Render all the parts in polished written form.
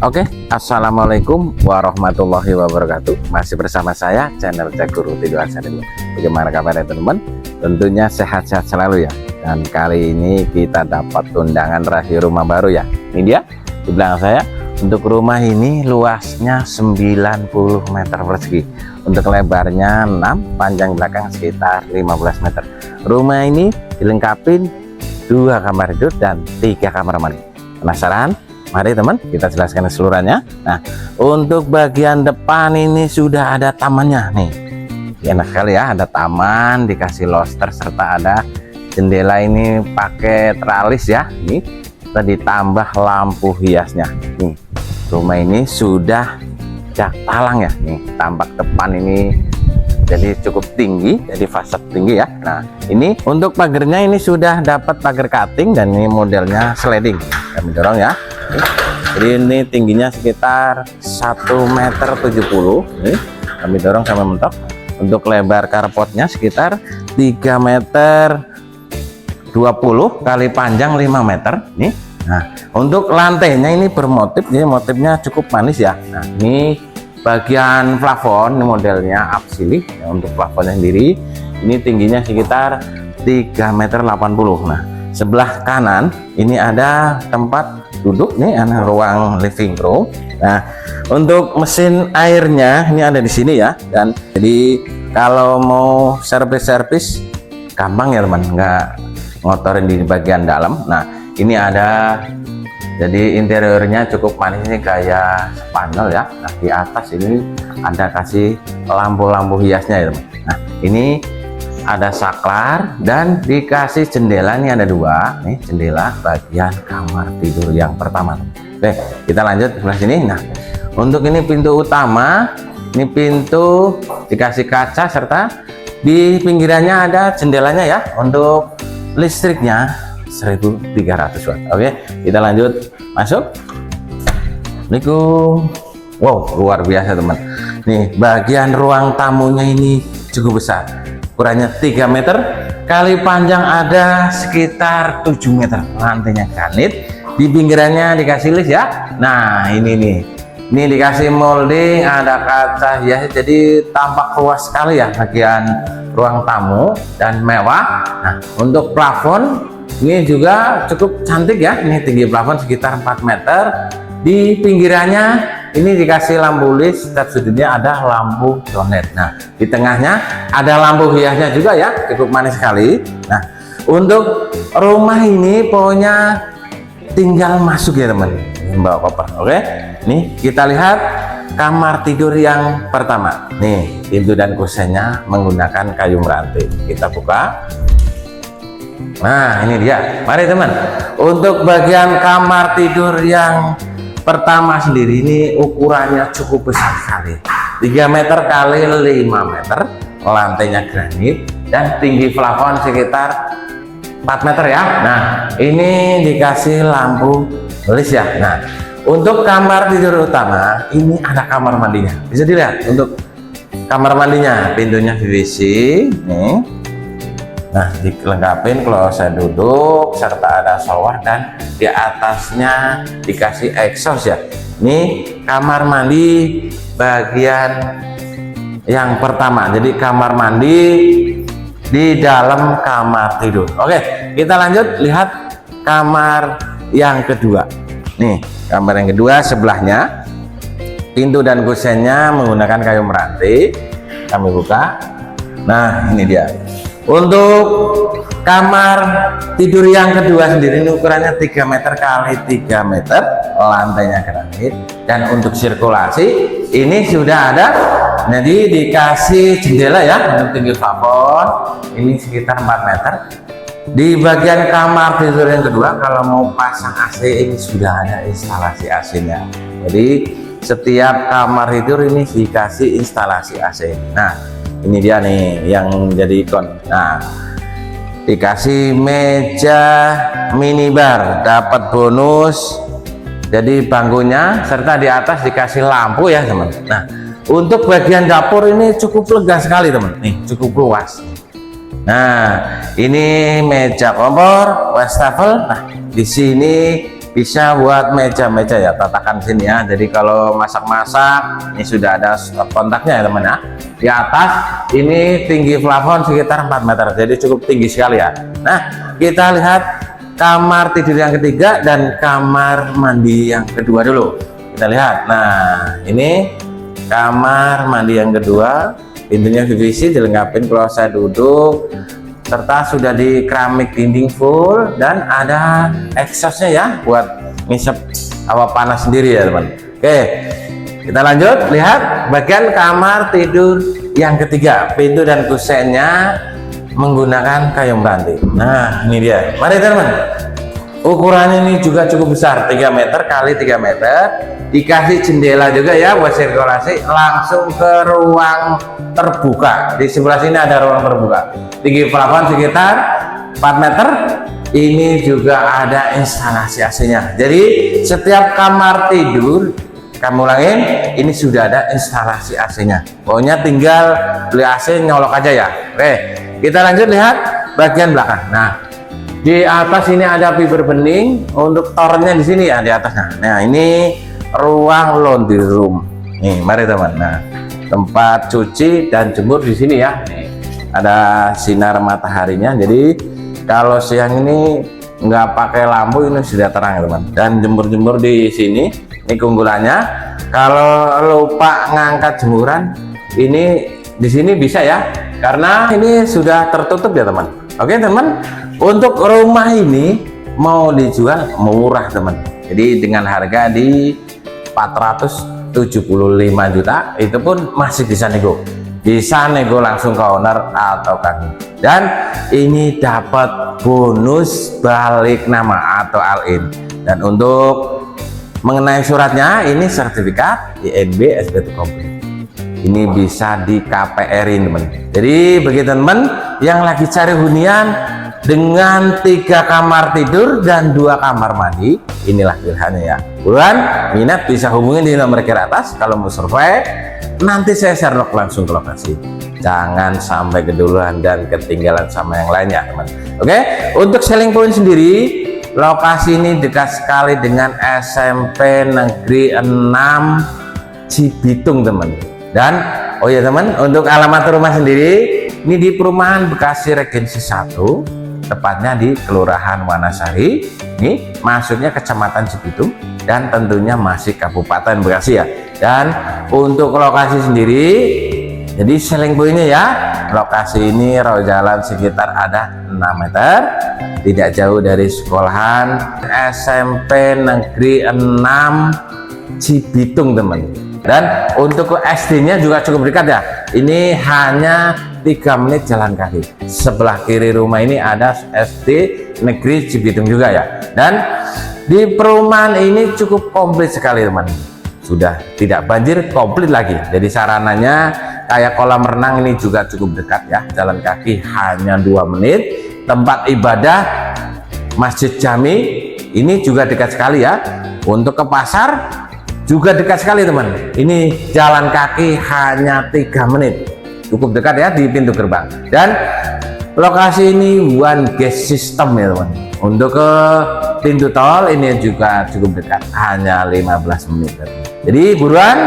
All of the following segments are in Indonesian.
Oke, assalamualaikum warahmatullahi wabarakatuh. Masih bersama saya channel Cek Guru Tidu Aksara. Bagaimana kabarnya teman-teman? Tentunya sehat-sehat selalu ya. Dan kali ini kita dapat undangan rahasia rumah baru ya. Ini dia di belakang saya. Untuk rumah ini luasnya 90 meter persegi. Untuk lebarnya 6, panjang belakang sekitar 15 meter. Rumah ini dilengkapi 2 kamar tidur dan 3 kamar mandi. Penasaran? Mari teman kita jelaskan keseluruhannya. Nah, untuk bagian depan ini sudah ada tamannya nih. Enak sekali ya, ada taman, dikasih loster serta ada jendela ini pakai tralis ya. Ini kita ditambah lampu hiasnya. Nih, rumah ini sudah jak talang ya. Nih, tampak depan ini jadi cukup tinggi, jadi fasad tinggi ya. Nah, ini untuk pagarnya ini sudah dapat pagar cutting dan ini modelnya sliding. Kami dorong ya. Jadi ini tingginya sekitar 1,70 meter. Nih, kami dorong sampai mentok. Untuk lebar carportnya sekitar 3,20 meter kali panjang 5 meter. Nih. Nah, untuk lantainya ini bermotif, ini motifnya cukup manis ya. Nah, ini bagian plafon ini modelnya upsilih ya, untuk plafonnya sendiri ini tingginya sekitar 3,80 meter. Nah, sebelah kanan ini ada tempat duduk nih, ada ruang living room. Nah, untuk mesin airnya ini ada di sini ya, dan jadi kalau mau servis gampang ya teman, nggak ngotorin di bagian dalam. Nah, ini ada, jadi interiornya cukup manis ini kayak spandel ya. Nah, di atas ini ada kasih lampu-lampu hiasnya ya teman. Nah, ini ada saklar dan dikasih jendela, ini ada 2 nih jendela bagian kamar tidur yang pertama. Oke, kita lanjut ke sebelah sini. Nah, untuk ini pintu utama, ini pintu dikasih kaca serta di pinggirannya ada jendelanya ya. Untuk listriknya 1300 watt. Oke, kita lanjut masuk. Assalamualaikum. Wow, luar biasa teman. Nih, bagian ruang tamunya ini cukup besar. Ukurannya 3 meter kali panjang ada sekitar 7 meter. Lantainya granit, di pinggirannya dikasih list ya. Nah, ini dikasih molding, ada kaca ya, jadi tampak luas sekali ya bagian ruang tamu dan mewah. Nah, untuk plafon ini juga cukup cantik ya. Ini tinggi plafon sekitar 4 meter. Di pinggirannya ini dikasih lampu list, setiap sudutnya ada lampu donet. Nah, di tengahnya ada lampu hiasnya juga ya, cukup manis sekali. Nah, untuk rumah ini pokoknya tinggal masuk ya teman, bawa koper. Oke, nih kita lihat kamar tidur yang pertama. Nih, pintu dan kusennya menggunakan kayu meranti. Kita buka. Nah, ini dia. Mari teman, untuk bagian kamar tidur yang pertama sendiri ini ukurannya cukup besar sekali, 3 meter kali 5 meter, lantainya granit dan tinggi plafon sekitar 4 meter ya. Nah, ini dikasih lampu list ya. Nah, untuk kamar tidur utama ini ada kamar mandinya, bisa dilihat. Untuk kamar mandinya pintunya PVC nih. Nah, dilengkapin kloset duduk serta ada shower dan di atasnya dikasih exhaust ya. Ini kamar mandi bagian yang pertama. Jadi kamar mandi di dalam kamar tidur. Oke, kita lanjut lihat kamar yang kedua. Nih, kamar yang kedua sebelahnya pintu dan kusennya menggunakan kayu meranti. Kami buka. Nah, ini dia. Untuk kamar tidur yang kedua sendiri ini ukurannya 3 meter kali 3 meter, lantainya granit dan untuk sirkulasi ini sudah ada, jadi dikasih jendela ya untuk tinggi plafon ini sekitar 4 meter. Di bagian kamar tidur yang kedua kalau mau pasang AC ini sudah ada instalasi AC-nya, jadi setiap kamar tidur ini dikasih instalasi AC. Nah, ini dia nih yang jadi ikon. Nah, dikasih meja minibar, dapat bonus jadi bangkunya serta di atas dikasih lampu ya teman. Nah, untuk bagian dapur ini cukup lega sekali teman, nih cukup luas. Nah, ini meja kompor wastafel. Nah, di sini bisa buat meja-meja ya, tatakan sini ya. Jadi kalau masak-masak ini sudah ada stop kontaknya ya teman ya. Di atas ini tinggi plafon sekitar 4 meter, jadi cukup tinggi sekali ya. Nah, kita lihat kamar tidur yang ketiga dan kamar mandi yang kedua dulu. Kita lihat. Nah, ini kamar mandi yang kedua, pintunya PVC dilengkapi kloset duduk serta sudah di keramik dinding full dan ada exhaustnya ya buat ngisep hawa panas sendiri ya teman. Oke, kita lanjut lihat bagian kamar tidur yang ketiga. Pintu dan kusennya menggunakan kayu meranti. Nah, ini dia. Mari teman, ukurannya ini juga cukup besar, 3 meter kali 3 meter. Dikasih jendela juga ya buat sirkulasi, langsung ke ruang terbuka. Di sebelah sini ada ruang terbuka, tinggi plafon sekitar 4 meter. Ini juga ada instalasi AC-nya, jadi setiap kamar tidur, kamu ulangin, ini sudah ada instalasi AC-nya. Pokoknya tinggal beli AC nyolok aja ya. Oke, kita lanjut lihat bagian belakang. Nah, di atas ini ada fiber bening untuk tornya di sini ya, di atasnya. Nah, ini ruang laundry room. Nih, mari teman. Nah, tempat cuci dan jemur di sini ya. Nih, ada sinar mataharinya. Jadi kalau siang ini nggak pakai lampu, ini sudah terang teman. Dan jemur-jemur di sini. Ini keunggulannya. Kalau lupa ngangkat jemuran, ini di sini bisa ya. Karena ini sudah tertutup ya teman. Oke teman. Untuk rumah ini mau dijual murah teman. Jadi dengan harga di 475 juta itu pun masih bisa nego. Bisa nego langsung ke owner atau kami. Dan ini dapat bonus balik nama atau all-in. Dan untuk mengenai suratnya, ini sertifikat INB SPT komplit. Ini bisa di KPR-in teman. Jadi bagi teman yang lagi cari hunian dengan 3 kamar tidur dan 2 kamar mandi, inilah pilihannya ya. Buruan minat bisa hubungi di nomor kiri atas. Kalau mau survei, nanti saya share langsung ke lokasi. Jangan sampai keduluan dan ketinggalan sama yang lainnya teman. Oke, untuk selling point sendiri, lokasi ini dekat sekali dengan SMP Negeri 6 Cibitung teman. Dan oh ya teman, untuk alamat rumah sendiri ini di perumahan Bekasi Regensi 1, tepatnya di Kelurahan Wanasari. Ini masuknya Kecamatan Cibitung dan tentunya masih Kabupaten Bekasi ya. Dan untuk lokasi sendiri, jadi selling pointnya ya, lokasi ini roh jalan sekitar ada 6 meter, tidak jauh dari sekolahan SMP Negeri 6 Cibitung teman. Dan untuk ke SD-nya juga cukup dekat ya, ini hanya 3 menit jalan kaki. Sebelah kiri rumah ini ada SD Negeri Cibitung juga ya. Dan di perumahan ini cukup komplit sekali teman, sudah tidak banjir, komplit lagi. Jadi sarananya kayak kolam renang ini juga cukup dekat ya, jalan kaki hanya 2 menit. Tempat ibadah Masjid Jami ini juga dekat sekali ya. Untuk ke pasar juga dekat sekali teman, ini jalan kaki hanya 3 menit, cukup dekat ya di pintu gerbang. Dan lokasi ini one gate system ya teman. Untuk ke pintu tol ini juga cukup dekat, hanya 15 menit. Jadi buruan,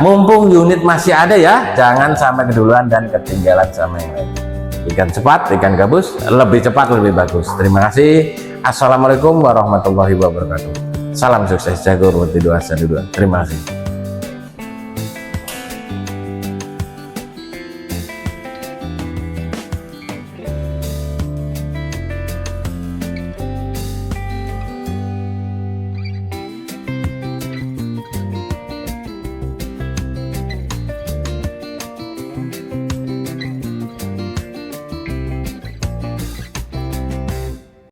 mumpung unit masih ada ya, jangan sampai keduluan dan ketinggalan sama yang lain. Ikan cepat, ikan gabus, lebih cepat lebih bagus. Terima kasih. Assalamualaikum warahmatullahi wabarakatuh. Salam sukses, jago, roti dua, sadu dua. Terima kasih.